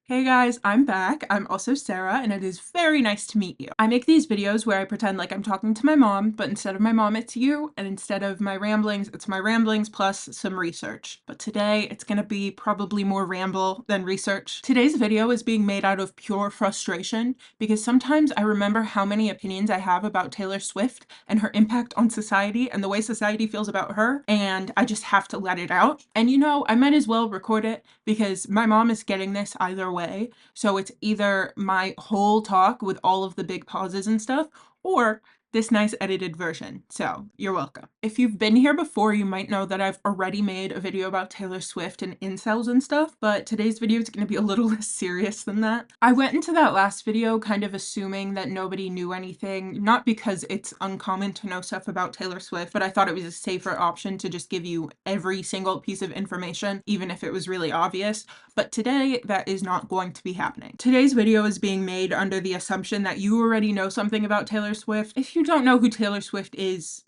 Hey guys, I'm back. I'm also Sarah, and it is very nice to meet you. I make these videos where I pretend like I'm talking to my mom, but instead of my mom, it's you, and instead of my ramblings, it's my ramblings plus some research. But today, it's gonna be probably more ramble than research. Today's video is being made out of pure frustration, because sometimes I remember how many opinions I have about Taylor Swift and her impact on society and the way society feels about her, and I just have to let it out. And you know, I might as well record it because my mom is getting this either way. So it's either my whole talk with all of the big pauses and stuff, or this nice edited version. So you're welcome. If you've been here before, you might know that I've already made a video about Taylor Swift and incels and stuff, but today's video is going to be a little less serious than that. I went into that last video kind of assuming that nobody knew anything, not because it's uncommon to know stuff about Taylor Swift, but I thought it was a safer option to just give you every single piece of information, even if it was really obvious. But today, that is not going to be happening. Today's video is being made under the assumption that you already know something about Taylor Swift. If you don't know who Taylor Swift is,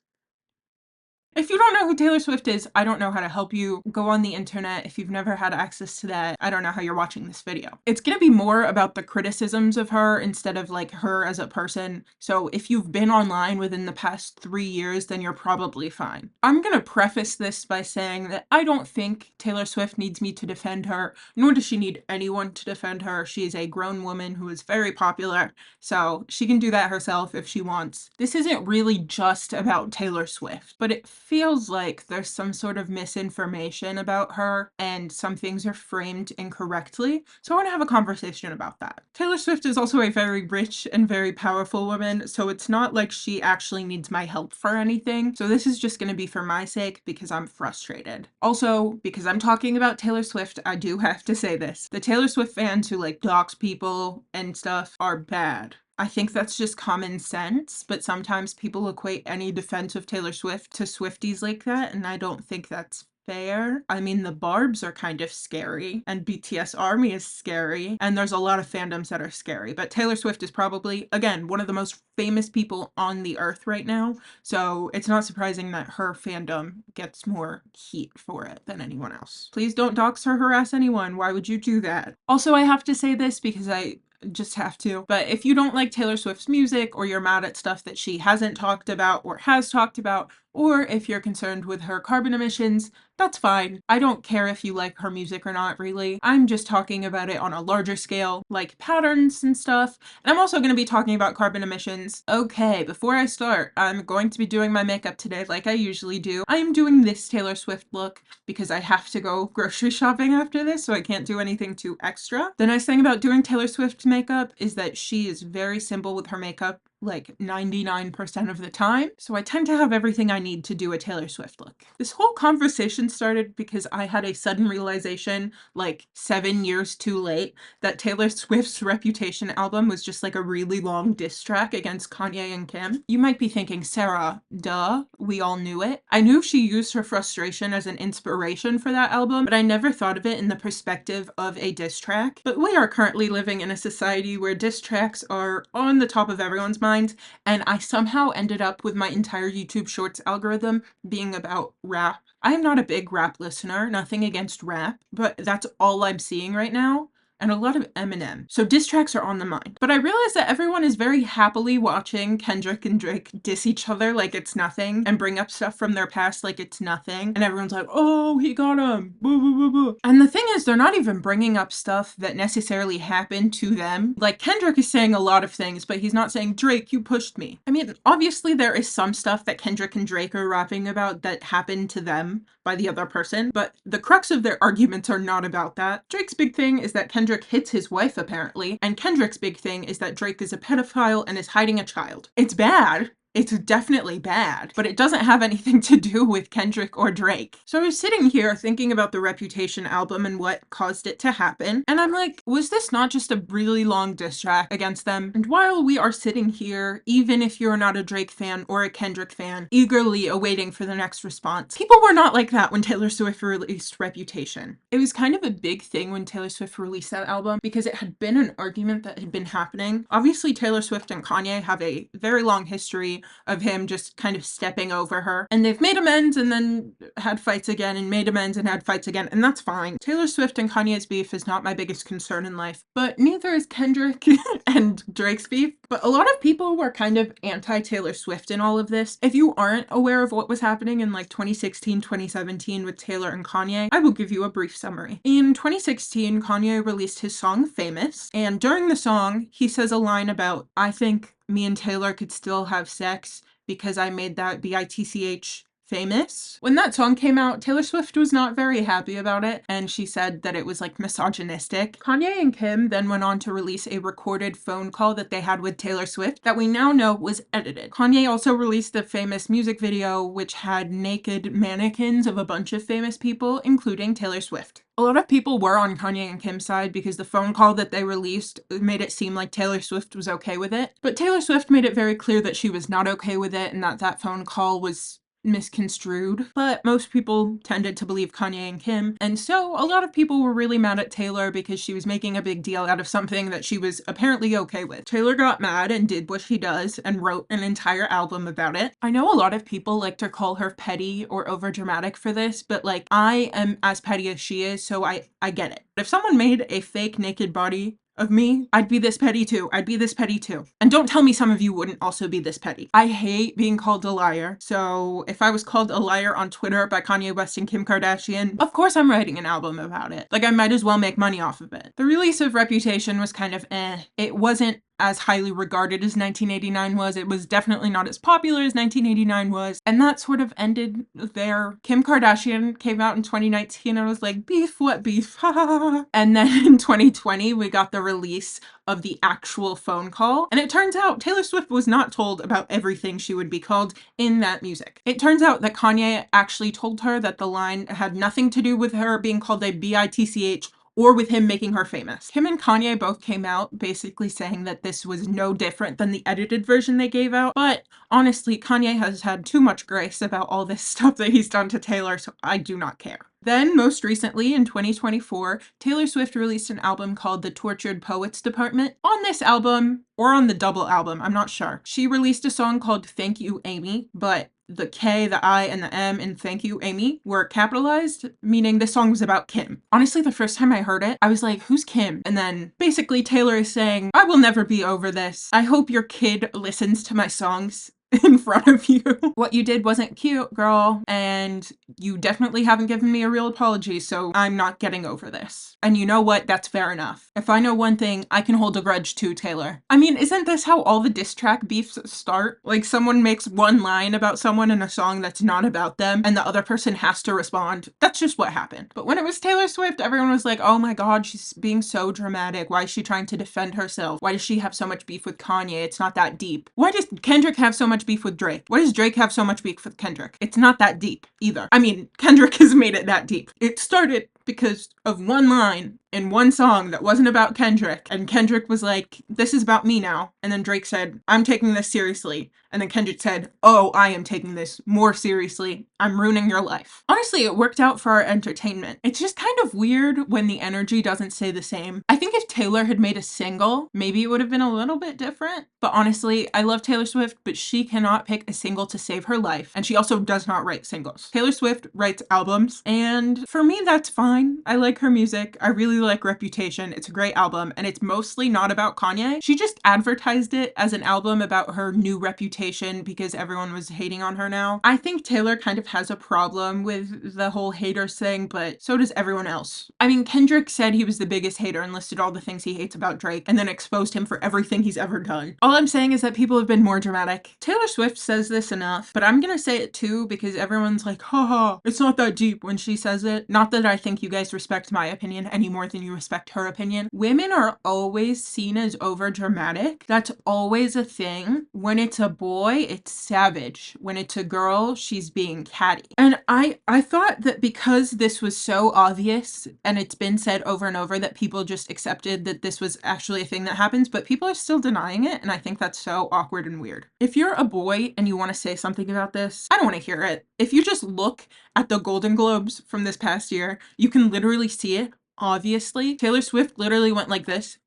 I don't know how to help you. Go on the internet. If you've never had access to that, I don't know how you're watching this video. It's gonna be more about the criticisms of her instead of like her as a person. So if you've been online within the past 3 years, then you're probably fine. I'm gonna preface this by saying that I don't think Taylor Swift needs me to defend her, nor does she need anyone to defend her. She is a grown woman who is very popular, so she can do that herself if she wants. This isn't really just about Taylor Swift, but it feels like there's some sort of misinformation about her and some things are framed incorrectly. So I want to have a conversation about that. Taylor Swift is also a very rich and very powerful woman, so it's not like she actually needs my help for anything. So this is just going to be for my sake because I'm frustrated. Also, because I'm talking about Taylor Swift, I do have to say this. The Taylor Swift fans who like dox people and stuff are bad. I think that's just common sense, but sometimes people equate any defense of Taylor Swift to Swifties like that, and I don't think that's fair. I mean, the Barbs are kind of scary, and BTS Army is scary, and there's a lot of fandoms that are scary, but Taylor Swift is probably, again, one of the most famous people on the earth right now, so it's not surprising that her fandom gets more heat for it than anyone else. Please don't dox or harass anyone. Why would you do that? Also, I have to say this because I just have to. But if you don't like Taylor Swift's music, or you're mad at stuff that she hasn't talked about or has talked about, or if you're concerned with her carbon emissions, that's fine. I don't care if you like her music or not, really. I'm just talking about it on a larger scale, like patterns and stuff. And I'm also going to be talking about carbon emissions. Okay, before I start, I'm going to be doing my makeup today like I usually do. I am doing this Taylor Swift look because I have to go grocery shopping after this, so I can't do anything too extra. The nice thing about doing Taylor Swift's makeup is that she is very simple with her makeup, like 99% of the time, so I tend to have everything I need to do a Taylor Swift look. This whole conversation started because I had a sudden realization, like 7 years too late, that Taylor Swift's Reputation album was just like a really long diss track against Kanye and Kim. You might be thinking, Sarah, duh, we all knew it. I knew she used her frustration as an inspiration for that album, but I never thought of it in the perspective of a diss track. But we are currently living in a society where diss tracks are on the top of everyone's mind, and I somehow ended up with my entire YouTube Shorts algorithm being about rap. I am not a big rap listener, nothing against rap, but that's all I'm seeing right now. And a lot of Eminem. So diss tracks are on the mind. But I realize that everyone is very happily watching Kendrick and Drake diss each other like it's nothing and bring up stuff from their past like it's nothing. And everyone's like, oh, he got him. Boo, boo, boo, boo. And the thing is, they're not even bringing up stuff that necessarily happened to them. Like, Kendrick is saying a lot of things, but he's not saying, Drake, you pushed me. I mean, obviously there is some stuff that Kendrick and Drake are rapping about that happened to them by the other person, but the crux of their arguments are not about that. Drake's big thing is that Kendrick hits his wife, apparently, and Kendrick's big thing is that Drake is a pedophile and is hiding a child. It's bad. It's definitely bad, but it doesn't have anything to do with Kendrick or Drake. So I was sitting here thinking about the Reputation album and what caused it to happen, and I'm like, was this not just a really long diss track against them? And while we are sitting here, even if you're not a Drake fan or a Kendrick fan, eagerly awaiting for the next response, people were not like that when Taylor Swift released Reputation. It was kind of a big thing when Taylor Swift released that album because it had been an argument that had been happening. Obviously, Taylor Swift and Kanye have a very long history of him just kind of stepping over her. And they've made amends and then had fights again and made amends and had fights again, and that's fine. Taylor Swift and Kanye's beef is not my biggest concern in life, but neither is Kendrick and Drake's beef. But a lot of people were kind of anti-Taylor Swift in all of this. If you aren't aware of what was happening in like 2016, 2017 with Taylor and Kanye, I will give you a brief summary. In 2016, Kanye released his song Famous, and during the song, he says a line about, "I think me and Taylor could still have sex because I made that bitch famous." When that song came out, Taylor Swift was not very happy about it, and she said that it was like misogynistic. Kanye and Kim then went on to release a recorded phone call that they had with Taylor Swift that we now know was edited. Kanye also released the Famous music video, which had naked mannequins of a bunch of famous people, including Taylor Swift. A lot of people were on Kanye and Kim's side because the phone call that they released made it seem like Taylor Swift was okay with it. But Taylor Swift made it very clear that she was not okay with it and that that phone call was misconstrued. But most people tended to believe Kanye and Kim, and so a lot of people were really mad at Taylor because she was making a big deal out of something that she was apparently okay with. Taylor got mad and did what she does and wrote an entire album about it. I know a lot of people like to call her petty or overdramatic for this, but like, I am as petty as she is, so I get it. If someone made a fake naked body of me, I'd be this petty too. I'd be this petty too. And don't tell me some of you wouldn't also be this petty. I hate being called a liar. So if I was called a liar on Twitter by Kanye West and Kim Kardashian, of course I'm writing an album about it. Like, I might as well make money off of it. The release of Reputation was kind of eh. It wasn't as highly regarded as 1989 was. It was definitely not as popular as 1989 was. And that sort of ended there. Kim Kardashian came out in 2019 and was like, beef, what beef? And then in 2020, we got the release of the actual phone call. And it turns out Taylor Swift was not told about everything she would be called in that music. It turns out that Kanye actually told her that the line had nothing to do with her being called a bitch or with him making her famous. Kim and Kanye both came out basically saying that this was no different than the edited version they gave out, but honestly, Kanye has had too much grace about all this stuff that he's done to Taylor, so I do not care. Then, most recently, in 2024, Taylor Swift released an album called The Tortured Poets Department. On this album, or on the double album, I'm not sure, she released a song called Thank You, Amy, but the K, the I, and the M in Thank You, Amy were capitalized, meaning this song was about Kim. Honestly, the first time I heard it, I was like, who's Kim? And then basically Taylor is saying, I will never be over this. I hope your kid listens to my songs in front of you. What you did wasn't cute, girl, and you definitely haven't given me a real apology, so I'm not getting over this. And you know what? That's fair enough. If I know one thing, I can hold a grudge too, Taylor. I mean, isn't this how all the diss track beefs start? Like, someone makes one line about someone in a song that's not about them, and the other person has to respond. That's just what happened. But when it was Taylor Swift, everyone was like, oh my god, she's being so dramatic. Why is she trying to defend herself? Why does she have so much beef with Kanye? It's not that deep. Why does Kendrick have so much beef with Drake? Why does Drake have so much beef with Kendrick? It's not that deep either. I mean, Kendrick has made it that deep. It started because of one line in one song that wasn't about Kendrick, and Kendrick was like, this is about me now. And then Drake said, I'm taking this seriously. And then Kendrick said, oh, I am taking this more seriously. I'm ruining your life. Honestly, it worked out for our entertainment. It's just kind of weird when the energy doesn't stay the same. I think if Taylor had made a single, maybe it would have been a little bit different. But honestly, I love Taylor Swift, but she cannot pick a single to save her life. And she also does not write singles. Taylor Swift writes albums, and for me, that's fine. I like her music. I really like Reputation. It's a great album, and it's mostly not about Kanye. She just advertised it as an album about her new reputation because everyone was hating on her now. I think Taylor kind of has a problem with the whole haters thing, but so does everyone else. I mean, Kendrick said he was the biggest hater and listed all the things he hates about Drake and then exposed him for everything he's ever done. All I'm saying is that people have been more dramatic. Taylor Swift says this enough, but I'm gonna say it too because everyone's like, haha, it's not that deep when she says it. Not that I think you guys respect my opinion any more than you respect her opinion. Women are always seen as over dramatic. That's always a thing. When it's a boy, it's savage. When it's a girl, she's being catty. And I thought that because this was so obvious and it's been said over and over that people just accepted that this was actually a thing that happens, but people are still denying it, and I think that's so awkward and weird. If you're a boy and you want to say something about this, I don't want to hear it. If you just look at the Golden Globes from this past year, you can literally see it. Obviously, Taylor Swift literally went like this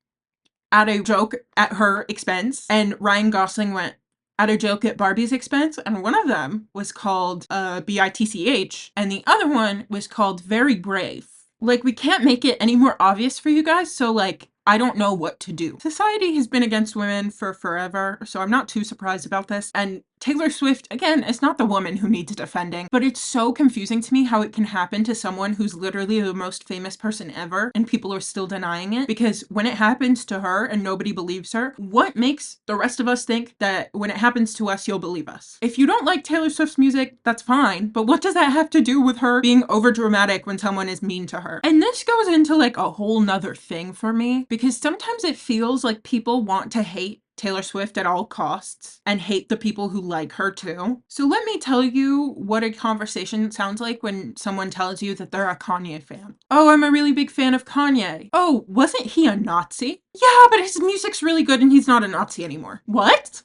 at a joke at her expense, and Ryan Gosling went at a joke at Barbie's expense, and one of them was called BITCH, and the other one was called Very Brave. Like, we can't make it any more obvious for you guys, so like, I don't know what to do. Society has been against women for forever, so I'm not too surprised about this. And Taylor Swift, again, is not the woman who needs defending, but it's so confusing to me how it can happen to someone who's literally the most famous person ever and people are still denying it. Because when it happens to her and nobody believes her, what makes the rest of us think that when it happens to us, you'll believe us? If you don't like Taylor Swift's music, that's fine, but what does that have to do with her being overdramatic when someone is mean to her? And this goes into like a whole nother thing for me, because sometimes it feels like people want to hate Taylor Swift at all costs and hate the people who like her too. So let me tell you what a conversation sounds like when someone tells you that they're a Kanye fan. Oh, I'm a really big fan of Kanye. Oh, wasn't he a Nazi? Yeah, but his music's really good and he's not a Nazi anymore. What?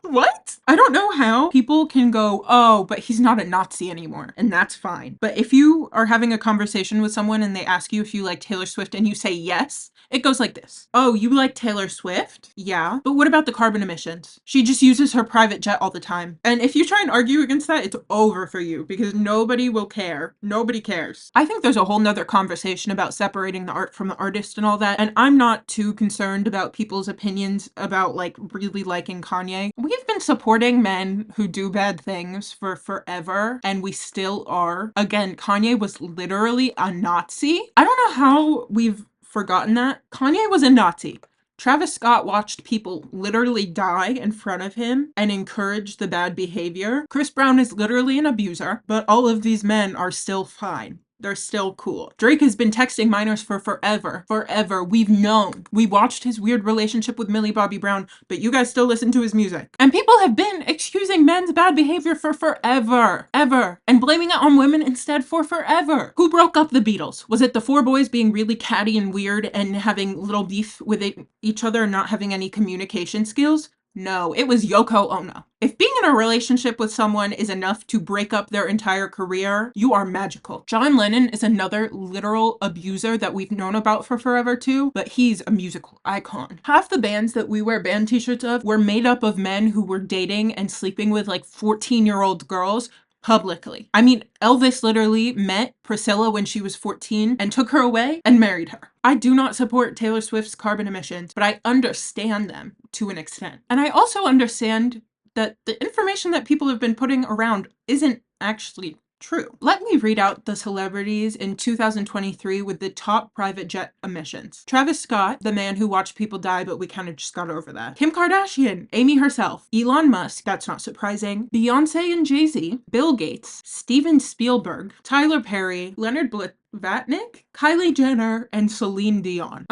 What? I don't know how people can go, oh, but he's not a Nazi anymore, and that's fine. But if you are having a conversation with someone and they ask you if you like Taylor Swift and you say yes, it goes like this. Oh, you like Taylor Swift? Yeah. But what about the carbon emissions? She just uses her private jet all the time. And if you try and argue against that, it's over for you because nobody will care. Nobody cares. I think there's a whole nother conversation about separating the art from the artist and all that. And I'm not too concerned about people's opinions about like really liking Kanye. We've been supporting men who do bad things for forever, and we still are. Again, Kanye was literally a Nazi. I don't know how we've forgotten that. Kanye was a Nazi. Travis Scott watched people literally die in front of him and encouraged the bad behavior. Chris Brown is literally an abuser, but all of these men are still fine. They're still cool. Drake has been texting minors for forever. Forever. We've known. We watched his weird relationship with Millie Bobby Brown, but you guys still listen to his music. And people have been excusing men's bad behavior for forever. Ever. And blaming it on women instead for forever. Who broke up the Beatles? Was it the four boys being really catty and weird and having little beef with each other and not having any communication skills? No, it was Yoko Ono. If being in a relationship with someone is enough to break up their entire career, you are magical. John Lennon is another literal abuser that we've known about for forever too, but he's a musical icon. Half the bands that we wear band t-shirts of were made up of men who were dating and sleeping with like 14-year-old girls publicly. I mean, Elvis literally met Priscilla when she was 14 and took her away and married her. I do not support Taylor Swift's carbon emissions, but I understand them to an extent. And I also understand that the information that people have been putting around isn't actually true. Let me read out the celebrities in 2023 with the top private jet emissions. Travis Scott, the man who watched people die, but we kind of just got over that. Kim Kardashian, Amy herself, Elon Musk, that's not surprising, Beyonce and Jay-Z, Bill Gates, Steven Spielberg, Tyler Perry, Leonard Blavatnik, Kylie Jenner, and Celine Dion.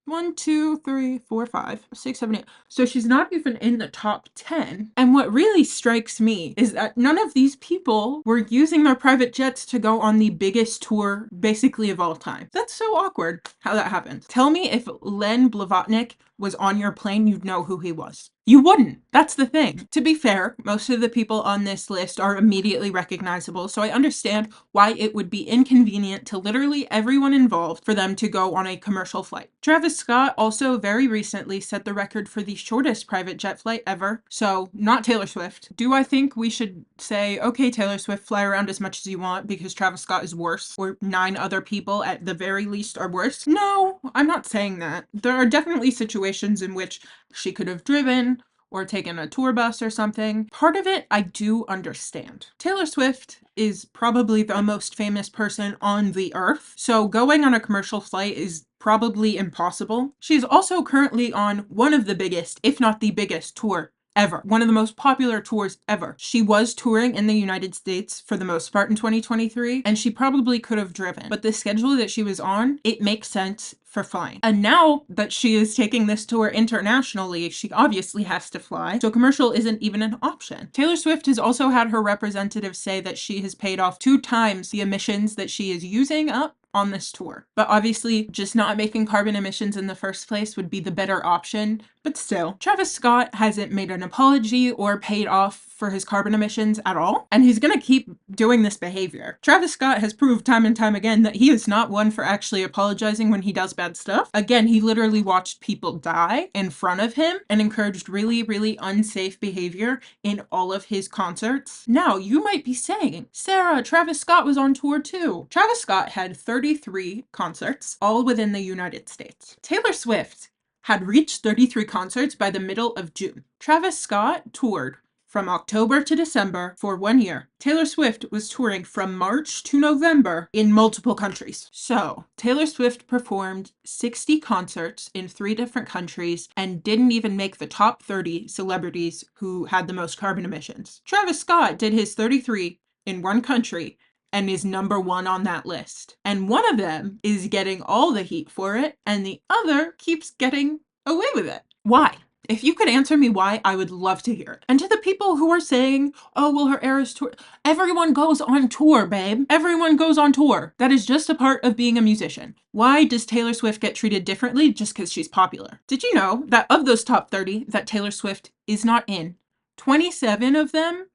1, 2, 3, 4, 5, 6, 7, 8. So she's not even in the top 10. And what really strikes me is that none of these people were using their private jets to go on the biggest tour basically of all time. That's so awkward how that happened. Tell me if Len Blavatnik was on your plane, you'd know who he was. You wouldn't. That's the thing. To be fair, most of the people on this list are immediately recognizable, so I understand why it would be inconvenient to literally everyone involved for them to go on a commercial flight. Travis Scott also very recently set the record for the shortest private jet flight ever, so not Taylor Swift. Do I think we should say, okay, Taylor Swift, fly around as much as you want because Travis Scott is worse, or 9 other people at the very least are worse? No, I'm not saying that. There are definitely situations in which she could have driven or taken a tour bus or something. Part of it I do understand. Taylor Swift is probably the most famous person on the earth, so going on a commercial flight is probably impossible. She's also currently on one of the biggest, if not the biggest, tour ever. One of the most popular tours ever. She was touring in the United States for the most part in 2023, and she probably could have driven. But the schedule that she was on, it makes sense for flying. And now that she is taking this tour internationally, she obviously has to fly, so commercial isn't even an option. Taylor Swift has also had her representatives say that she has paid off 2 times the emissions that she is using up on this tour. But obviously, just not making carbon emissions in the first place would be the better option. But still, Travis Scott hasn't made an apology or paid off for his carbon emissions at all, and he's gonna keep doing this behavior. Travis Scott has proved time and time again that he is not one for actually apologizing when he does bad stuff. Again, he literally watched people die in front of him and encouraged really, really unsafe behavior in all of his concerts. Now, you might be saying, Sarah, Travis Scott was on tour too. Travis Scott had 33 concerts, all within the United States. Taylor Swift had reached 33 concerts by the middle of June. Travis Scott toured from October to December for 1 year. Taylor Swift was touring from March to November in multiple countries. So, Taylor Swift performed 60 concerts in 3 different countries and didn't even make the top 30 celebrities who had the most carbon emissions. Travis Scott did his 33 in 1 country and is number 1 on that list. And one of them is getting all the heat for it, and the other keeps getting away with it. Why? If you could answer me why, I would love to hear it. And to the people who are saying, oh, well, her Eras tour, everyone goes on tour, babe. Everyone goes on tour. That is just a part of being a musician. Why does Taylor Swift get treated differently just because she's popular? Did you know that of those top 30 that Taylor Swift is not in, 27 of them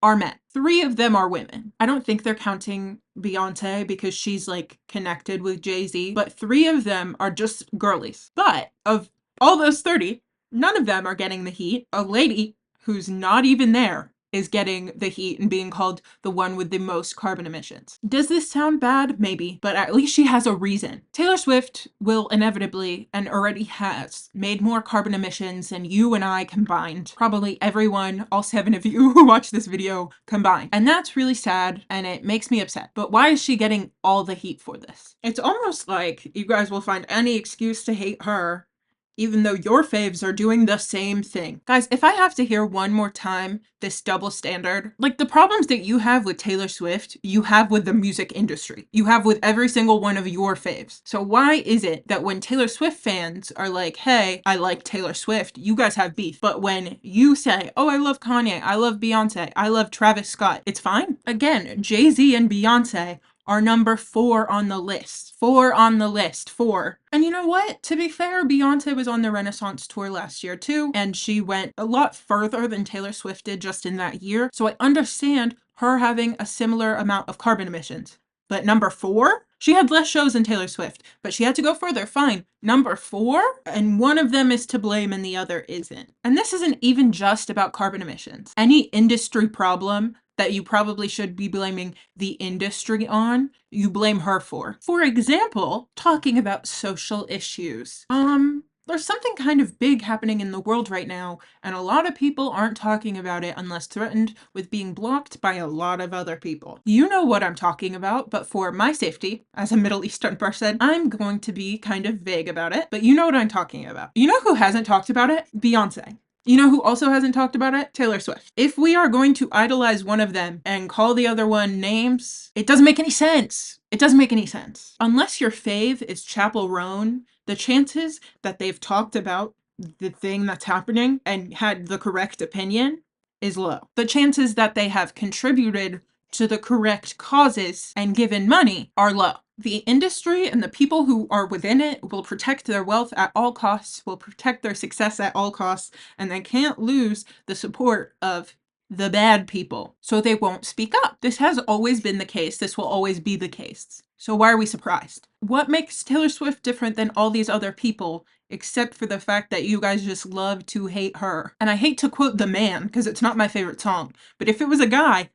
are men. 3 of them are women. I don't think they're counting Beyonce because she's like connected with Jay-Z, but 3 of them are just girlies. But of all those 30, none of them are getting the heat. A lady who's not even there is getting the heat and being called the one with the most carbon emissions. Does this sound bad? Maybe, but at least she has a reason. Taylor Swift will inevitably, and already has, made more carbon emissions than you and I combined. Probably everyone, all 7 of you who watch this video combined. And that's really sad, and it makes me upset. But why is she getting all the heat for this? It's almost like you guys will find any excuse to hate her, even though your faves are doing the same thing. Guys, if I have to hear one more time this double standard, like the problems that you have with Taylor Swift, you have with the music industry. You have with every single one of your faves. So why is it that when Taylor Swift fans are like, hey, I like Taylor Swift, you guys have beef. But when you say, oh, I love Kanye, I love Beyonce, I love Travis Scott, it's fine? Again, Jay-Z and Beyonce are number 4 on the list. 4 on the list. 4. And you know what? To be fair, Beyonce was on the Renaissance tour last year too, and she went a lot further than Taylor Swift did just in that year. So I understand her having a similar amount of carbon emissions. But number 4? She had less shows than Taylor Swift, but she had to go further. Fine. Number 4? And one of them is to blame and the other isn't. And this isn't even just about carbon emissions. Any industry problem that you probably should be blaming the industry on, you blame her for. For example, talking about social issues. There's something kind of big happening in the world right now, and a lot of people aren't talking about it unless threatened with being blocked by a lot of other people. You know what I'm talking about, but for my safety, as a Middle Eastern person, I'm going to be kind of vague about it, but you know what I'm talking about. You know who hasn't talked about it? Beyonce. You know who also hasn't talked about it? Taylor Swift. If we are going to idolize one of them and call the other one names, it doesn't make any sense. It doesn't make any sense. Unless your fave is Chappell Roan, the chances that they've talked about the thing that's happening and had the correct opinion is low. The chances that they have contributed to the correct causes and given money are low. The industry and the people who are within it will protect their wealth at all costs, will protect their success at all costs, and they can't lose the support of the bad people, so they won't speak up. This has always been the case. This will always be the case. So why are we surprised? What makes Taylor Swift different than all these other people, except for the fact that you guys just love to hate her? And I hate to quote The Man, because it's not my favorite song, but if it was a guy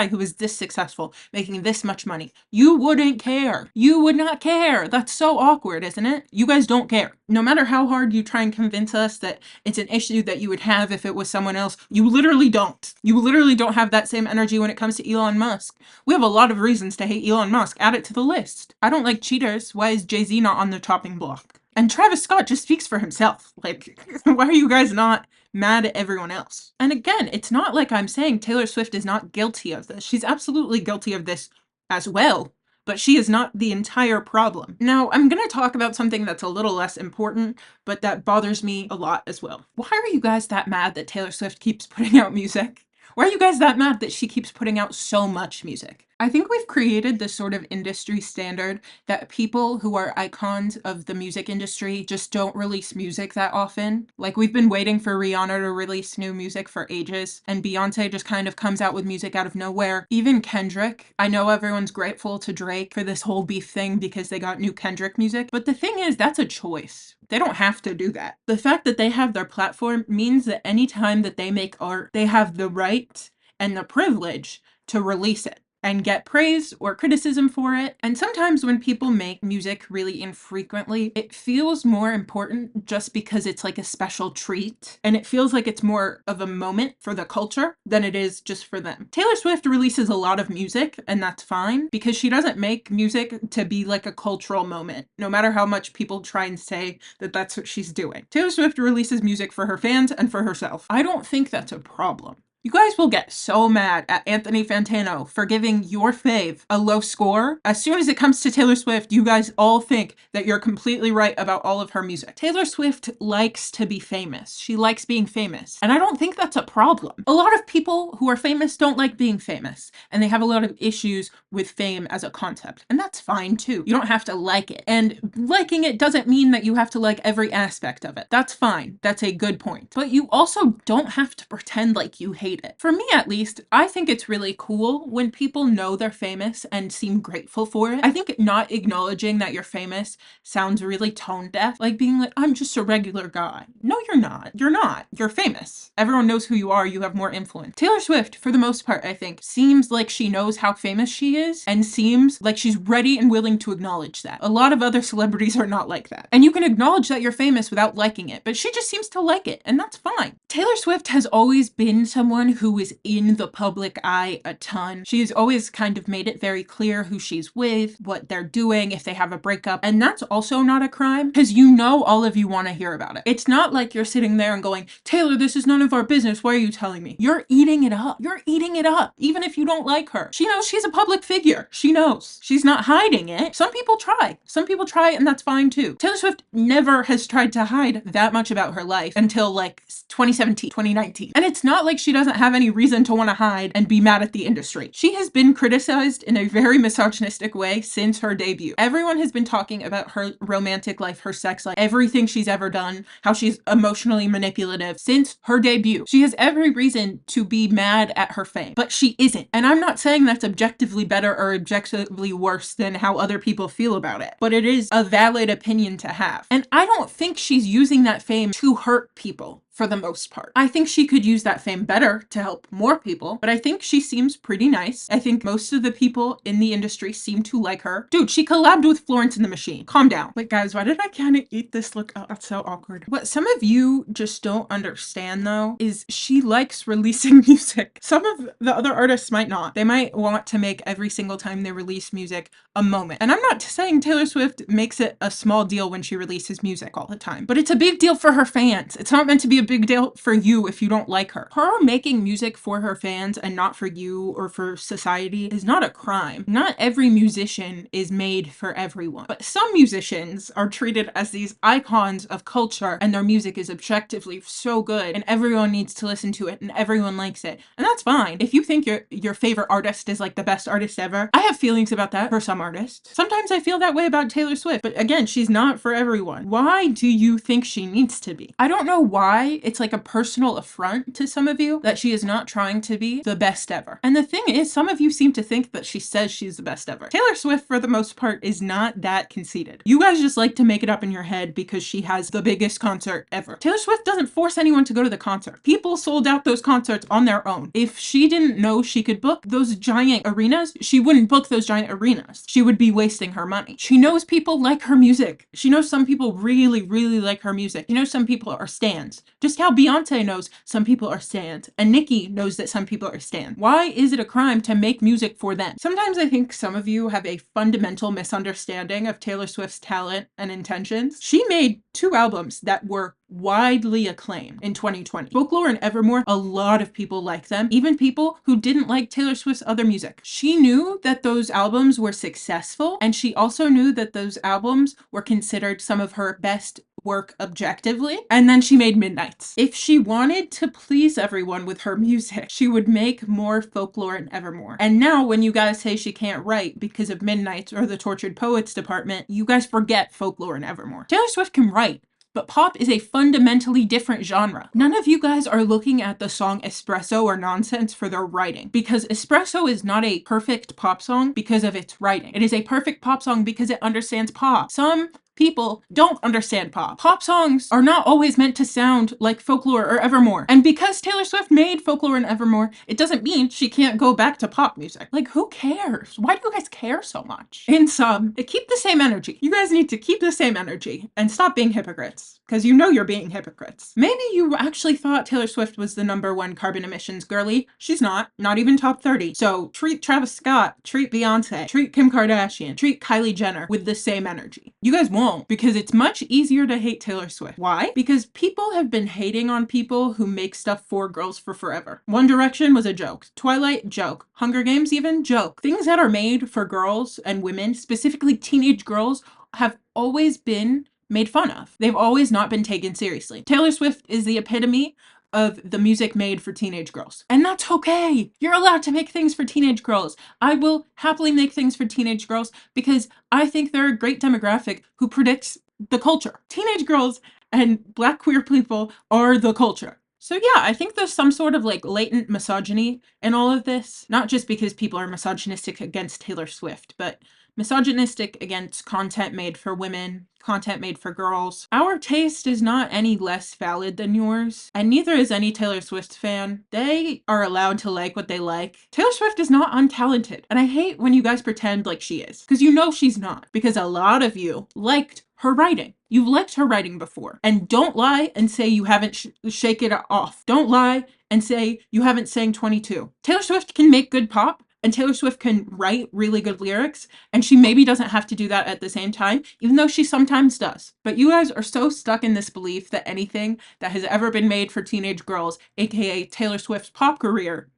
who was this successful, making this much money, you wouldn't care. You would not care. That's so awkward, isn't it? You guys don't care. No matter how hard you try and convince us that it's an issue that you would have if it was someone else, you literally don't. You literally don't have that same energy when it comes to Elon Musk. We have a lot of reasons to hate Elon Musk. Add it to the list. I don't like cheaters. Why is Jay-Z not on the chopping block? And Travis Scott just speaks for himself. Like, why are you guys not mad at everyone else? And again, it's not like I'm saying Taylor Swift is not guilty of this. She's absolutely guilty of this as well, but she is not the entire problem. Now, I'm gonna talk about something that's a little less important, but that bothers me a lot as well. Why are you guys that mad that Taylor Swift keeps putting out music? Why are you guys that mad that she keeps putting out so much music? I think we've created this sort of industry standard that people who are icons of the music industry just don't release music that often. Like, we've been waiting for Rihanna to release new music for ages, and Beyonce just kind of comes out with music out of nowhere. Even Kendrick. I know everyone's grateful to Drake for this whole beef thing because they got new Kendrick music, but the thing is, that's a choice. They don't have to do that. The fact that they have their platform means that anytime that they make art, they have the right and the privilege to release it and get praise or criticism for it. And sometimes when people make music really infrequently, it feels more important just because it's like a special treat. And it feels like it's more of a moment for the culture than it is just for them. Taylor Swift releases a lot of music, and that's fine because she doesn't make music to be like a cultural moment, no matter how much people try and say that that's what she's doing. Taylor Swift releases music for her fans and for herself. I don't think that's a problem. You guys will get so mad at Anthony Fantano for giving your fave a low score. As soon as it comes to Taylor Swift, you guys all think that you're completely right about all of her music. Taylor Swift likes to be famous. She likes being famous. And I don't think that's a problem. A lot of people who are famous don't like being famous, and they have a lot of issues with fame as a concept. And that's fine too. You don't have to like it. And liking it doesn't mean that you have to like every aspect of it. That's fine. That's a good point. But you also don't have to pretend like you hate it. For me, at least, I think it's really cool when people know they're famous and seem grateful for it. I think not acknowledging that you're famous sounds really tone deaf, like being like, I'm just a regular guy. No, you're not. You're not. You're famous. Everyone knows who you are. You have more influence. Taylor Swift, for the most part, I think, seems like she knows how famous she is and seems like she's ready and willing to acknowledge that. A lot of other celebrities are not like that. And you can acknowledge that you're famous without liking it, but she just seems to like it, and that's fine. Taylor Swift has always been someone who is in the public eye a ton. She's always kind of made it very clear who she's with, what they're doing, if they have a breakup, and that's also not a crime because you know all of you want to hear about it. It's not like you're sitting there and going, Taylor, this is none of our business. Why are you telling me? You're eating it up. You're eating it up, even if you don't like her. She knows she's a public figure. She knows. She's not hiding it. Some people try. Some people try, and that's fine too. Taylor Swift never has tried to hide that much about her life until like 2017, 2019. And it's not like she doesn't have any reason to want to hide and be mad at the industry. She has been criticized in a very misogynistic way since her debut. Everyone has been talking about her romantic life, her sex life, everything she's ever done, how she's emotionally manipulative since her debut. She has every reason to be mad at her fame, but she isn't. And I'm not saying that's objectively better or objectively worse than how other people feel about it, but it is a valid opinion to have. And I don't think she's using that fame to hurt people. For the most part. I think she could use that fame better to help more people, but I think she seems pretty nice. I think most of the people in the industry seem to like her. Dude, she collabed with Florence and the Machine. Calm down. Wait, guys, why did I kind of eat this? Look, oh, that's so awkward. What some of you just don't understand, though, is she likes releasing music. Some of the other artists might not. They might want to make every single time they release music a moment. And I'm not saying Taylor Swift makes it a small deal when she releases music all the time, but it's a big deal for her fans. It's not meant to be a big deal for you if you don't like her. Her making music for her fans and not for you or for society is not a crime. Not every musician is made for everyone, but some musicians are treated as these icons of culture and their music is objectively so good and everyone needs to listen to it and everyone likes it. And that's fine. If you think your favorite artist is like the best artist ever, I have feelings about that for some artists. Sometimes I feel that way about Taylor Swift, but again, she's not for everyone. Why do you think she needs to be? I don't know why it's like a personal affront to some of you that she is not trying to be the best ever. And the thing is, some of you seem to think that she says she's the best ever. Taylor Swift, for the most part, is not that conceited. You guys just like to make it up in your head because she has the biggest concert ever. Taylor Swift doesn't force anyone to go to the concert. People sold out those concerts on their own. If she didn't know she could book those giant arenas, she wouldn't book those giant arenas. She would be wasting her money. She knows people like her music. She knows some people really, really like her music. You know, some people are stans. Just how Beyonce knows some people are stans, and Nicki knows that some people are stans. Why is it a crime to make music for them? Sometimes I think some of you have a fundamental misunderstanding of Taylor Swift's talent and intentions. She made 2 albums that were widely acclaimed in 2020. Folklore and Evermore, a lot of people like them, even people who didn't like Taylor Swift's other music. She knew that those albums were successful, and she also knew that those albums were considered some of her best work objectively, and then she made Midnights. If she wanted to please everyone with her music, she would make more Folklore and Evermore. And now when you guys say she can't write because of Midnights or the Tortured Poets department, you guys forget Folklore and Evermore. Taylor Swift can write, but pop is a fundamentally different genre. None of you guys are looking at the song Espresso or Nonsense for their writing, because Espresso is not a perfect pop song because of its writing. It is a perfect pop song because it understands pop. Some people don't understand pop. Pop songs are not always meant to sound like Folklore or Evermore. And because Taylor Swift made Folklore and Evermore, it doesn't mean she can't go back to pop music. Like, who cares? Why do you guys care so much? In sum, keep the same energy. You guys need to keep the same energy and stop being hypocrites, because you know you're being hypocrites. Maybe you actually thought Taylor Swift was the #1 carbon emissions girly. She's not even top 30. So treat Travis Scott, treat Beyonce, treat Kim Kardashian, treat Kylie Jenner with the same energy. You guys won't, because it's much easier to hate Taylor Swift. Why? Because people have been hating on people who make stuff for girls for forever. One Direction was a joke. Twilight, joke. Hunger Games, even, joke. Things that are made for girls and women, specifically teenage girls, have always been made fun of. They've always not been taken seriously. Taylor Swift is the epitome of the music made for teenage girls. And that's okay. You're allowed to make things for teenage girls. I will happily make things for teenage girls because I think they're a great demographic who predicts the culture. Teenage girls and Black queer people are the culture. So yeah, I think there's some sort of like latent misogyny in all of this. Not just because people are misogynistic against Taylor Swift, but misogynistic against content made for women, content made for girls. Our taste is not any less valid than yours, and neither is any Taylor Swift fan. They are allowed to like what they like. Taylor Swift is not untalented, and I hate when you guys pretend like she is, because you know she's not, because a lot of you liked her writing. You've liked her writing before, and don't lie and say you haven't shake it off. Don't lie and say you haven't sang 22. Taylor Swift can make good pop, and Taylor Swift can write really good lyrics, and she maybe doesn't have to do that at the same time, even though she sometimes does. But you guys are so stuck in this belief that anything that has ever been made for teenage girls, aka Taylor Swift's pop career,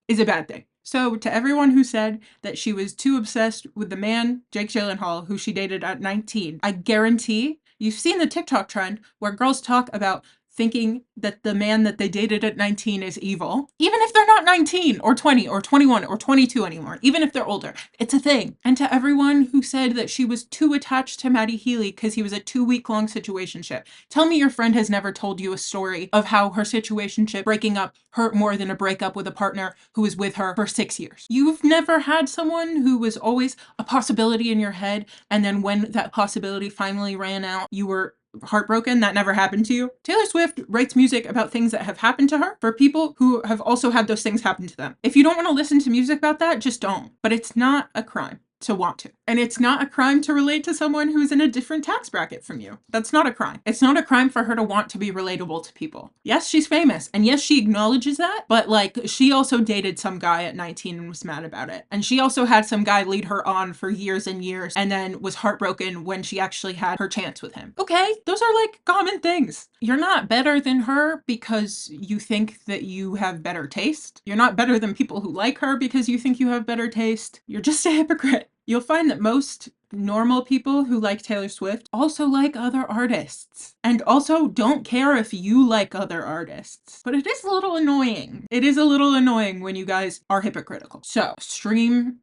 is a bad thing. So to everyone who said that she was too obsessed with the man, Jake Gyllenhaal, who she dated at 19, I guarantee you've seen the TikTok trend where girls talk about thinking that the man that they dated at 19 is evil, even if they're not 19 or 20 or 21 or 22 anymore, even if they're older. It's a thing. And to everyone who said that she was too attached to Matty Healy because he was a 2-week-long situationship, tell me your friend has never told you a story of how her situationship breaking up hurt more than a breakup with a partner who was with her for 6 years. You've never had someone who was always a possibility in your head, and then when that possibility finally ran out, you were heartbroken. That never happened to you. Taylor Swift writes music about things that have happened to her for people who have also had those things happen to them. If you don't want to listen to music about that, just don't. But it's not a crime to want to. And it's not a crime to relate to someone who's in a different tax bracket from you. That's not a crime. It's not a crime for her to want to be relatable to people. Yes, she's famous, and yes, she acknowledges that, but like, she also dated some guy at 19 and was mad about it. And she also had some guy lead her on for years and years and then was heartbroken when she actually had her chance with him. Okay, those are like common things. You're not better than her because you think that you have better taste. You're not better than people who like her because you think you have better taste. You're just a hypocrite. You'll find that most normal people who like Taylor Swift also like other artists, and also don't care if you like other artists. But it is a little annoying. It is a little annoying when you guys are hypocritical. So stream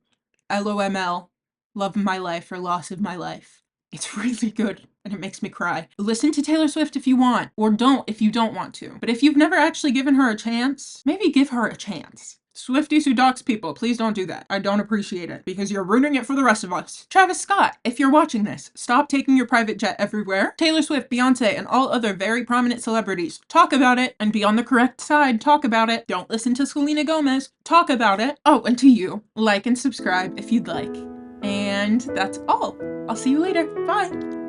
LOML, Love of My Life or Loss of My Life. It's really good and it makes me cry. Listen to Taylor Swift if you want, or don't if you don't want to. But if you've never actually given her a chance, maybe give her a chance. Swifties who dox people, please don't do that. I don't appreciate it because you're ruining it for the rest of us. Travis Scott, if you're watching this, stop taking your private jet everywhere. Taylor Swift, Beyonce, and all other very prominent celebrities, talk about it and be on the correct side. Talk about it. Don't listen to Selena Gomez. Talk about it. Oh, and to you, like and subscribe if you'd like. And that's all. I'll see you later. Bye.